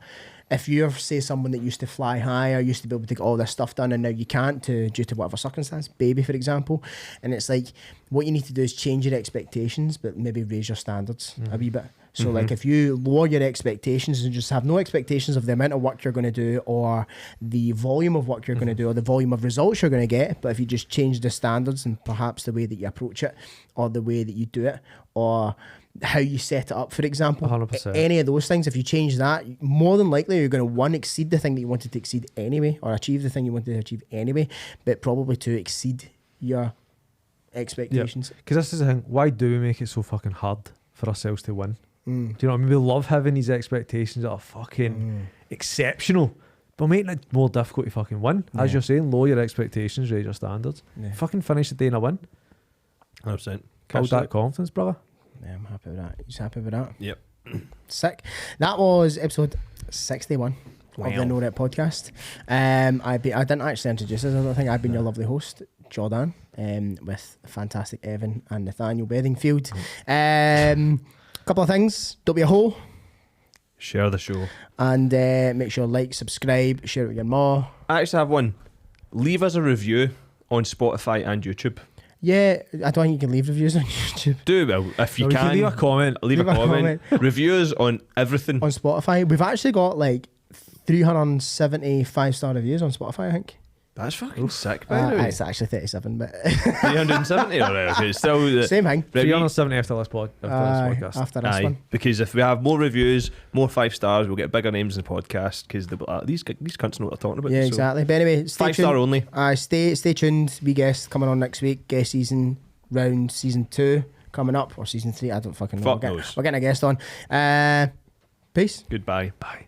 if you're, say, someone that used to fly high or used to be able to get all this stuff done and now you can't due to whatever circumstance, baby, for example, and it's like, what you need to do is change your expectations, but maybe raise your standards a wee bit. So like if you lower your expectations and just have no expectations of the amount of work you're going to do or the volume of work you're going to do or the volume of results you're going to get, but if you just change the standards and perhaps the way that you approach it or the way that you do it or how you set it up, for example, 100%. Any of those things, if you change that, more than likely you're going to, one, exceed the thing that you wanted to exceed anyway, or achieve the thing you wanted to achieve anyway, but probably to exceed your expectations. Because this is the thing, why do we make it so fucking hard for ourselves to win? Do you know what I mean? We love having these expectations that are fucking exceptional, but making it more difficult to fucking win. As you're saying, lower your expectations, raise your standards. Fucking finish the day in a win. 100%. Build that confidence, brother. Yeah, I'm happy with that. You happy with that? Yep. Sick. That was episode 61 of the No Rep podcast. I didn't actually introduce us. I don't think I've been your lovely host, Jordan, with fantastic Evan and Nathaniel Bedingfield. Couple of things. Don't be a hole. Share the show. And make sure like, subscribe, share it with your ma. I actually have one. Leave us a review on Spotify and YouTube. Yeah, I don't think you can leave reviews on YouTube. Do well if you No, can. leave a comment. Leave a comment. Reviews on everything. On Spotify. We've actually got like 375 star reviews on Spotify, I think. That's fucking sick, by the way. It's actually 37, but 370? Alright, okay. Still same thing. 370 after this podcast. After this one. Because if we have more reviews, more 5 stars, we'll get bigger names in the podcast because these cunts know what they're talking about. Yeah, so. exactly. But anyway, stay 5 star tuned. only. Stay tuned. Be guest coming on next week. Guest season round season 2 coming up, or season 3. I don't fucking know. Fuck knows. We're getting a guest on. Peace. Goodbye. Bye.